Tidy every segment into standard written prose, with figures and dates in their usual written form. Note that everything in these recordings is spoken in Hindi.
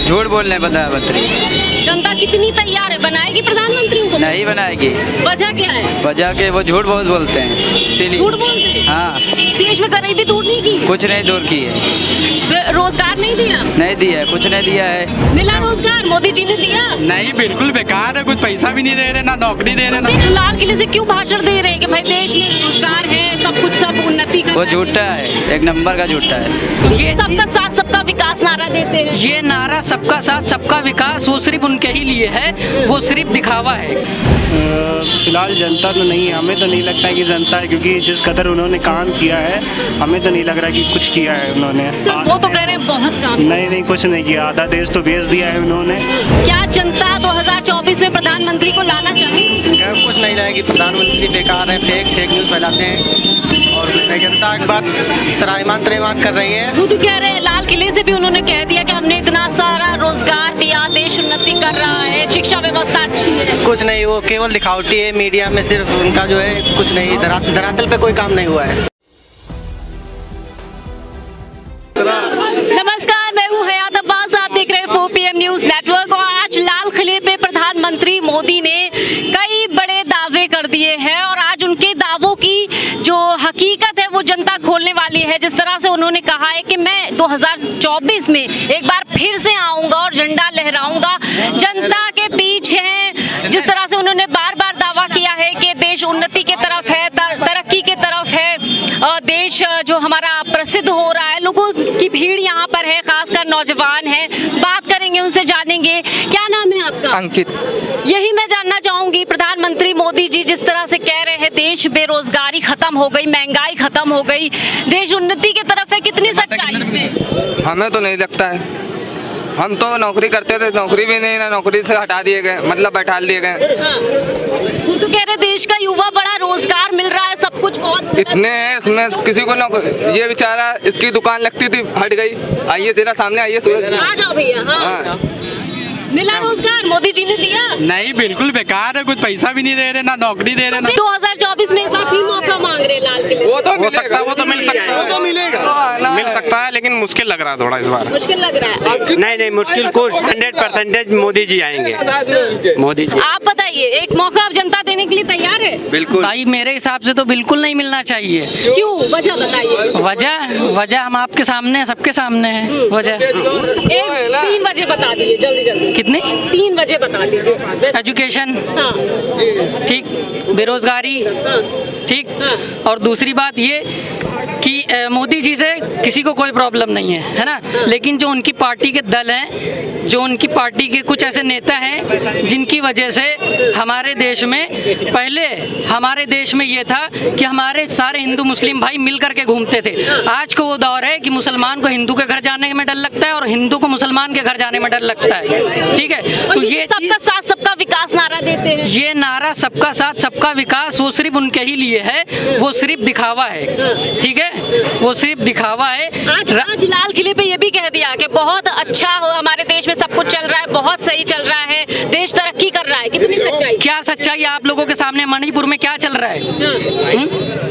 झूठ बोलने प्रधानमंत्री। जनता कितनी तैयार है, बनाएगी प्रधानमंत्री को? नहीं बनाएगी। वजह क्या है? वजह के वो झूठ बहुत बोलते हैं इसीलिए। झूठ बोलते हैं? हाँ। देश में गरीबी दूर नहीं की? कुछ नहीं दूर की है। रोजगार नहीं दिया? नहीं दिया है, कुछ नहीं दिया है। मिला रोजगार? मोदी जी ने दिया? नहीं, बिल्कुल बेकार है। कुछ पैसा भी नहीं दे रहे, ना नौकरी दे रहे, ना। लाल किले से क्यों भाषण दे रहे हैं कि भाई देश में रोजगार है, सब कुछ, सब उन्नति कर? वो झूठा है, एक नंबर का झूठा है। तो ये सबका साथ सबका विकास नारा देते हैं। ये नारा सबका साथ सबका विकास वो सिर्फ उनके ही लिए है, वो सिर्फ दिखावा है। फिलहाल जनता तो नहीं है, हमें तो नहीं लगता है कि जनता है, क्योंकि जिस कदर उन्होंने काम किया है हमें तो नहीं लग रहा कि कुछ किया है उन्होंने। सर वो तो कह रहे हैं बहुत काम। नहीं, कुछ नहीं किया। आधा देश तो बेच दिया है उन्होंने। क्या जनता 2024 में प्रधानमंत्री को लाना चाहेगी? क्या कुछ नहीं लाएगी। प्रधानमंत्री बेकार है, फेक न्यूज़ फैलाते हैं और जनता एक बार त्रैमान कर रही है। खुद कह रहे हैं, लाल किले से भी उन्होंने कह दिया कि हमने इतना सारा रोजगार दिया, देश उन्नति कर रहा है, शिक्षा व्यवस्था अच्छी है। कुछ नहीं, वो केवल दिखावटी है। मीडिया में सिर्फ उनका जो है कुछ नहीं, धरातल पे कोई काम नहीं हुआ है। नमस्कार, मैं हूँ हयात अब्बास, आप देख रहे हैं 4PM न्यूज नेटवर्क। और आज लाल किले पे प्रधानमंत्री मोदी ने कई बड़े दावे कर दिए हैं और आज उनके दावों की जो हकीकत है वो जनता खोलने वाली है। जिस तरह से उन्होंने कहा है कि मैं 2024 में एक बार फिर से आऊंगा और झंडा लहराऊंगा, जनता के बीच है। जिस तरह से उन्होंने बार बार दावा किया है कि देश उन्नति के तरफ है, तरक्की के तरफ है, देश जो हमारा प्रसिद्ध हो रहा है, लोगों की भीड़ यहाँ पर है, खासकर नौजवान है। बात करेंगे उनसे, जानेंगे। क्या नाम है आपका? अंकित। यही मैं जानना चाहूंगी, प्रधानमंत्री मोदी जी जिस तरह से कह रहे हैं देश बेरोजगारी खत्म हो गई, महंगाई खत्म हो गई, देश उन्नति की तरफ है, कितनी सच्चाई इसमें? हमें तो नहीं लगता है। हम तो नौकरी करते थे, नौकरी भी नहीं, ना नौकरी से हटा दिए गए, मतलब बैठा दिए गए। वो तो कह रहे देश का युवा बड़ा रोजगार मिल रहा है, सब कुछ बहुत इतने हैं इसमें, किसी को नौकरी। ये बेचारा, इसकी दुकान लगती थी, हट गई। आइए तेरा सामने आइए, आ जाओ भैया। हाँ। मिला रोजगार? मोदी जी ने दिया? नहीं, बिल्कुल बेकार है। कुछ पैसा भी नहीं दे रहे, ना नौकरी दे रहे, ना। 2024 में एक बार फिर मौका मांग रहे लाल किले। वो तो हो सकता है, वो तो मिल सकता है, वो तो मिलेगा, मिल सकता है, लेकिन मुश्किल लग रहा है थोड़ा इस बार। मुश्किल लग रहा है? नहीं, मुश्किल कुछ 100% मोदी जी आएंगे। मोदी जी। आप बताइए, एक मौका अब जनता देने के लिए तैयार है? बिल्कुल। भाई मेरे हिसाब से तो बिल्कुल नहीं मिलना चाहिए। क्यों? वजह बताइए। वजह हम आपके सामने, सबके सामने है वजह। 3 वजह बता दीजिए जल्दी जल्दी। कितनी? 3 वजह बता दीजिए। एजुकेशन, हाँ। ठीक, बेरोजगारी, हाँ। ठीक, हाँ। और दूसरी बात ये कि मोदी जी से किसी को कोई प्रॉब्लम नहीं है ना, लेकिन जो उनकी पार्टी के दल हैं, जो उनकी पार्टी के कुछ ऐसे नेता हैं जिनकी वजह से हमारे देश में, पहले हमारे देश में ये था कि हमारे सारे हिंदू मुस्लिम भाई मिल करके घूमते थे। आज को वो दौर है कि मुसलमान को हिंदू के घर जाने में डर लगता है और हिंदू को मुसलमान के घर जाने में डर लगता है। ठीक है, तो ये सबका साथ सबका विकास नारा देते हैं। ये नारा सबका साथ सबका विकास वो सिर्फ उनके ही लिए है, वो सिर्फ दिखावा है। ठीक है, वो सिर्फ दिखावा है। आज लाल किले पे ये भी कह दिया कि बहुत अच्छा हो, हमारे देश में सब कुछ चल रहा है, बहुत सही चल रहा है, देश तरक्की कर रहा है। कितनी सच्चाई? क्या सच्चाई आप लोगों के सामने? मणिपुर में क्या चल रहा है?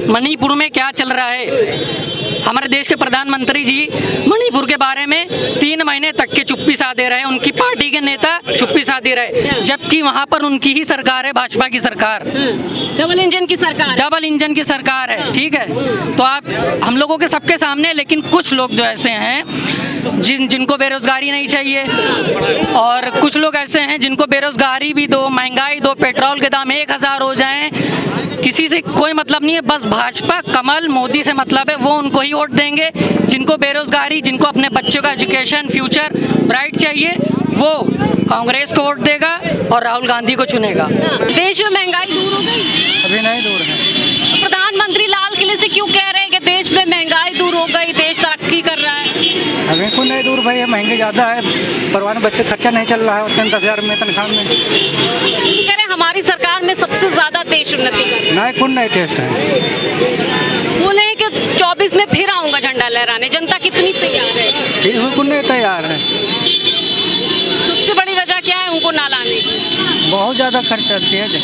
मणिपुर में क्या चल रहा है? हमारे देश के प्रधानमंत्री जी मणिपुर के बारे में 3 महीने तक के चुप्पी साधे रहे, उनकी पार्टी के नेता चुप्पी साधे रहे, जबकि वहाँ पर उनकी ही सरकार है, भाजपा की सरकार, डबल इंजन की सरकार, डबल इंजन की सरकार है। ठीक है, तो आप हम लोगों के सबके सामने, लेकिन कुछ लोग जो ऐसे हैं जिनको बेरोजगारी नहीं चाहिए, और कुछ लोग ऐसे हैं जिनको बेरोजगारी भी दो, महंगाई दो, पेट्रोल के दाम 1000 हो जाएं, किसी से कोई मतलब नहीं है, बस भाजपा कमल मोदी से मतलब है, वो उनको ही वोट देंगे। जिनको बेरोजगारी, जिनको अपने बच्चों का एजुकेशन फ्यूचर ब्राइट चाहिए, वो कांग्रेस को वोट देगा और राहुल गांधी को चुनेगा। देश में महंगाई दूर हो गई? अभी नहीं दूर है। तो प्रधानमंत्री लाल किले से क्यों कह रहे हैं कि देश में महंगाई दूर हो गई, देश तरक्की कर रहा है? अभी कुछ नहीं दूर भाई, महंगे ज़्यादा है, परिवार में बच्चे खर्चा नहीं चल रहा है उतने 10,000 में तनख्वाह में। तो कह रहे हैं हमारी सरकार में सबसे ज्यादा देश उन्नति कर रहा है। नहीं, कुछ नहीं टेस्ट है। बोले कि 24 में फिर आऊंगा झंडा लहराने, जनता कितनी तैयार है? फिर कुछ नहीं तैयार है। सबसे बड़ी वजह क्या है उनको ना लाने की? बहुत ज़्यादा खर्चा तेज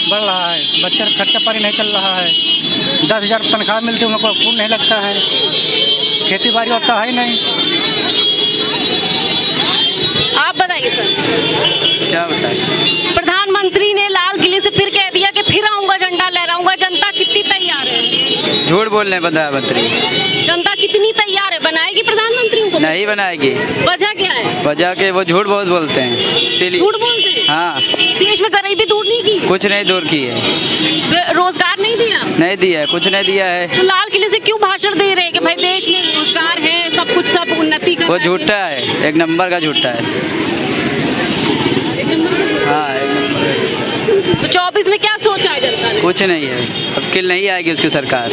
बढ़ रहा है, बच्चा खर्चा पानी नहीं चल रहा है, 10,000 तनख्वाह मिलती है, उनको पूर्ण नहीं लगता है, खेती बाड़ी होता है नहीं। क्या बताएं। प्रधानमंत्री ने लाल किले से फिर कह दिया कि फिर आऊंगा, झंडा लहराऊंगा। जनता कितनी तैयार है? झूठ बोल रहे हैं प्रधानमंत्री। जनता कितनी तैयार है? बनाएगी प्रधानमंत्री को? नहीं बनाएगी। वजह क्या है? वजह के वो झूठ बहुत बोलते हैं इसीलिए। झूठ बोलते हैं? हाँ। देश में गरीबी दूर नहीं की? कुछ नहीं दूर की है। रोजगार नहीं दिया? नहीं दिया है, कुछ नहीं दिया है। तो लाल किले से क्यों भाषण दे रहे हैं कि भाई देश में रोजगार है, सब कुछ, सब उन्नति कर वो रहा है? झूठा है, एक नंबर का झूठा है। हाँ, एक नंबर। तो 24 में क्या सोचा है जनता ने? कुछ नहीं है, अब किल नहीं आएगी उसकी सरकार।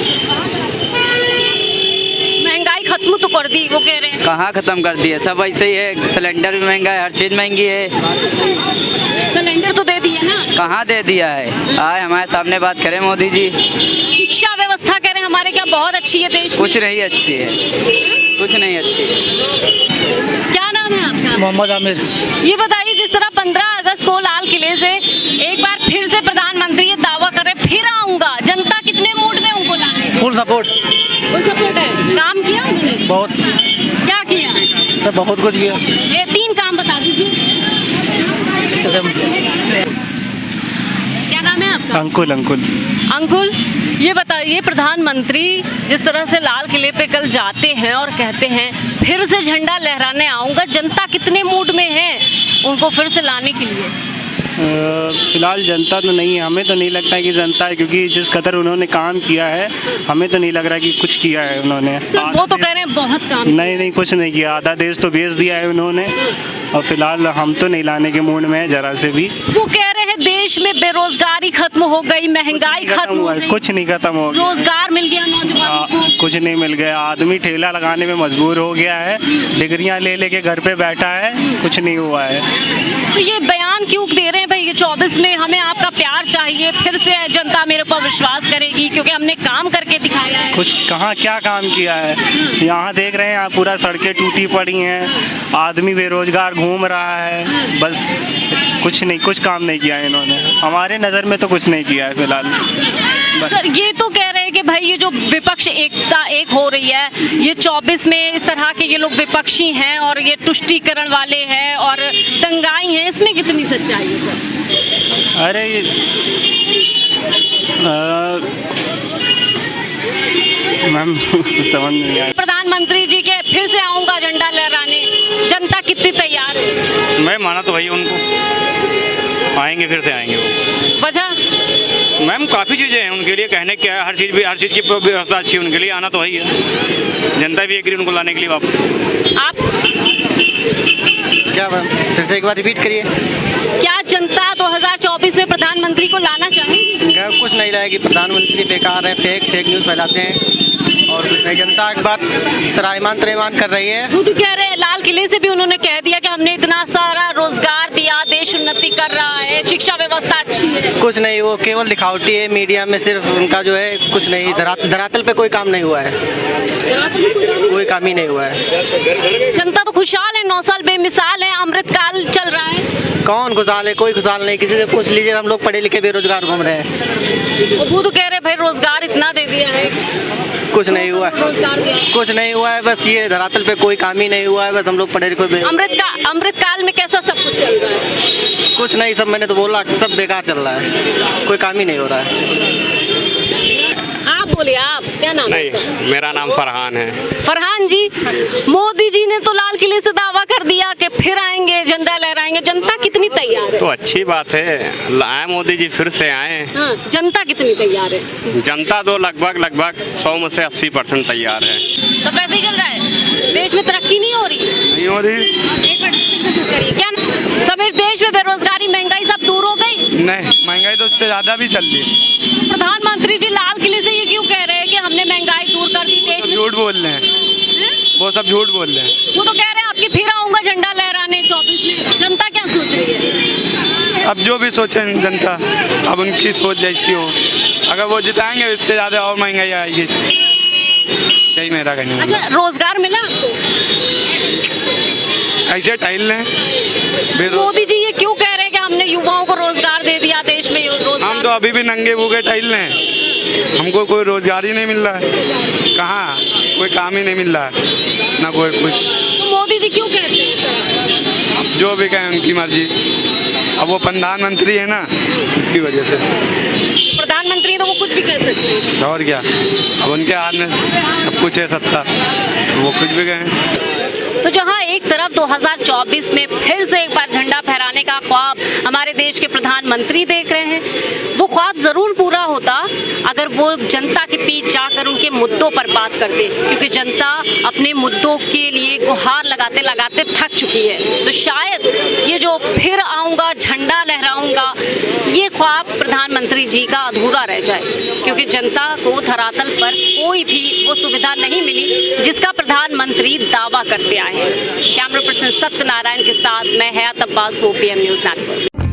महंगाई खत्म तो कर दी, वो कह रहे हैं। कहाँ खत्म कर दी है, सब ऐसे ही है। सिलेंडर भी महंगा है, हर चीज़ महंगी है। सिलेंडर तो दे दिए ना? कहाँ दे दिया है? आए हमारे सामने बात करें मोदी जी। शिक्षा व्यवस्था कह रहे हैं हमारे क्या बहुत अच्छी है देश में? कुछ नहीं अच्छी है, कुछ नहीं अच्छी है। क्या नाम है आपका? मोहम्मद आमिर। ये बताइए, जिस तरह 15 अगस्त को लाल किले से एक बार फिर से प्रधानमंत्री ये दावा कर रहे फिर आऊंगा, जनता कितने मूड में उनको लाने? Full support. फुल सपोर्ट है। काम किया उन्होंने? बहुत। क्या किया? बहुत कुछ किया। ये 3 काम बता दीजिए। क्या नाम है आपका? अंकुल। अंकुल, ये बताइए, प्रधानमंत्री जिस तरह से लाल किले पे कल जाते हैं और कहते हैं फिर से झंडा लहराने आऊंगा, जनता कितने मूड में है उनको फिर से लाने के लिए? फिलहाल जनता तो नहीं है, हमें तो नहीं लगता है कि जनता है, क्योंकि जिस कदर उन्होंने काम किया है हमें तो नहीं लग रहा कि कुछ किया है उन्होंने। सर, वो तो कह रहे हैं बहुत काम। नहीं, कुछ नहीं किया। आधा देश तो बेच दिया है उन्होंने, और फिलहाल हम तो नहीं लाने के मूड में है जरा से भी। वो कह रहे हैं देश में बेरोजगारी खत्म हो गई, महंगाई खत्म हो गई। कुछ नहीं खत्म हो गया। रोजगार मिल गया नौजवानों को? कुछ नहीं मिल गया। आदमी ठेला लगाने में मजबूर हो गया है, डिग्रियां ले लेके घर पे बैठा है, कुछ नहीं हुआ है। तो ये बयान क्यों दे रहे हैं भाई? ये 24 में हमें आपका प्यार चाहिए, फिर से जनता मेरे ऊपर विश्वास करेगी क्योंकि हमने काम करके दिखाया है। कुछ कहाँ क्या काम किया है? यहाँ देख रहे हैं आप, पूरा सड़कें टूटी पड़ी हैं, आदमी बेरोजगार घूम रहा है, बस कुछ नहीं, कुछ काम नहीं किया है इन्होंने। हमारे नज़र में तो कुछ नहीं किया है फिलहाल। सर, ये तो कह रहे हैं कि भाई ये जो विपक्ष एकता एक हो रही है, ये 24 में इस तरह के ये लोग विपक्षी हैं और ये तुष्टीकरण वाले हैं और दंगाई हैं, इसमें कितनी सच्चाई है सर? अरे मैम समझ नहीं आया। प्रधानमंत्री जी के फिर से आऊंगा झंडा लहराने, जनता कितनी तैयार है? मैं माना तो भाई उनको आएंगे, फिर से आएंगे वो। वजह? मैम काफ़ी चीज़ें हैं उनके लिए, कहने क्या है, हर चीज़ की व्यवस्था अच्छी है उनके लिए, आना तो है ही है। जनता भी एग्री उनको लाने के लिए वापस। आप क्या मैम, फिर से एक बार रिपीट करिए। क्या जनता 2024 में प्रधानमंत्री को लाना चाहेगी? कुछ नहीं लाएगी, प्रधानमंत्री बेकार है, फेक न्यूज़ फैलाते हैं और कुछ नहीं। जनता एक बार त्राईमान कर रही है। वो तो कह रहे हैं, लाल किले से भी उन्होंने कह दिया कि हमने इतना सारा रोजगार दिया, देश उन्नति कर रहा है, शिक्षा व्यवस्था अच्छी है। कुछ नहीं, वो केवल दिखावटी है, मीडिया में सिर्फ उनका जो है कुछ नहीं, धरातल पे कोई काम नहीं हुआ है, कोई काम ही नहीं हुआ है। जनता तो खुशहाल है, 9 साल बेमिसाल है, अमृतकाल चल रहा है। कौन खुशहाल है? कोई खुशहाल नहीं, किसी से पूछ लीजिए, हम लोग पढ़े लिखे बेरोजगार घूम रहे हैं। वो तो कह रहे भाई रोजगार इतना दे दिया है, कुछ नहीं हुआ, रोजगार दिया, कुछ नहीं हुआ है, बस ये धरातल पे कोई काम ही नहीं हुआ है, बस हम लोग पढ़े लिखे। अमृतकाल में कैसा सब कुछ चल रहा है? कुछ नहीं, सब मैंने तो बोला, सब बेकार चल रहा है, कोई काम ही नहीं हो रहा है। आप बोलिए, आप क्या नाम है? नहीं, मेरा नाम फरहान है। फरहान जी, मोदी जी ने तो लाल किले से दावा कर दिया कि फिर आएंगे, झंडा लहराएंगे, जनता कितनी तैयार है? तो अच्छी बात है, आए मोदी जी, फिर से आए। हाँ, जनता कितनी तैयार है? जनता तो लगभग 100 में से 80% तैयार है। सब ऐसे ही चल रहा है, देश में तरक्की नहीं हो रही? नहीं हो रही। एक मिनट करिए, क्या सभी देश में बेरोजगारी, महंगाई सब दूर हो गई? नहीं, महंगाई तो उससे ज़्यादा भी चल रही है। प्रधानमंत्री जी लाल किले से ये क्यों कह रहे हैं कि हमने महंगाई दूर कर दी देश में? झूठ बोल रहे हैं, वो सब झूठ बोल रहे हैं। वो तो कह रहे हैं आपकी फिर आऊंगा झंडा लहराने 24 में, जनता क्या सोच रही है? अब जो भी सोचें जनता, अब उनकी सोच जैसी हो, अगर वो जिताएंगे इससे ज़्यादा और महंगाई आएगी, यही मेरा कहना है। अच्छा, रोजगार मिला आपको? ऐसे टाइल लें। मोदी जी ये क्यों कह रहे हैं कि हमने युवाओं को रोजगार दे दिया, देश में रोजगार? हम तो अभी भी नंगे भूखे टाइल लें, हमको कोई रोजगार ही नहीं मिल रहा है, कहाँ कोई काम ही नहीं मिल रहा है, ना कोई कुछ। तो मोदी जी क्यों कहते हैं सर? जो भी कहें उनकी मर्जी, अब वो प्रधानमंत्री है ना, इसकी वजह से। प्रधानमंत्री तो वो कुछ भी कह सकते हैं। और क्या, अब उनके हाथ में सब कुछ है, सत्ता, वो कुछ भी कहें। तो जहां एक तरफ 2024 में फिर से एक बार झंडा फहराने का ख्वाब हमारे देश के प्रधानमंत्री देख रहे हैं, वो ख्वाब जरूर पूरा होता अगर वो जनता के बीच जाकर उनके मुद्दों पर बात करते, क्योंकि जनता अपने मुद्दों के लिए गुहार लगाते लगाते थक चुकी है। तो शायद ये जो फिर आऊंगा झंडा लहराऊंगा, ये ख्वाब प्रधानमंत्री जी का अधूरा रह जाए, क्योंकि जनता को धरातल पर कोई भी वो सुविधा नहीं मिली जिसका प्रधानमंत्री दावा करते आए। कैमरा पर्सन सत्यनारायण के साथ मैं हयात अब्बास, OPM न्यूज़ नेटवर्क।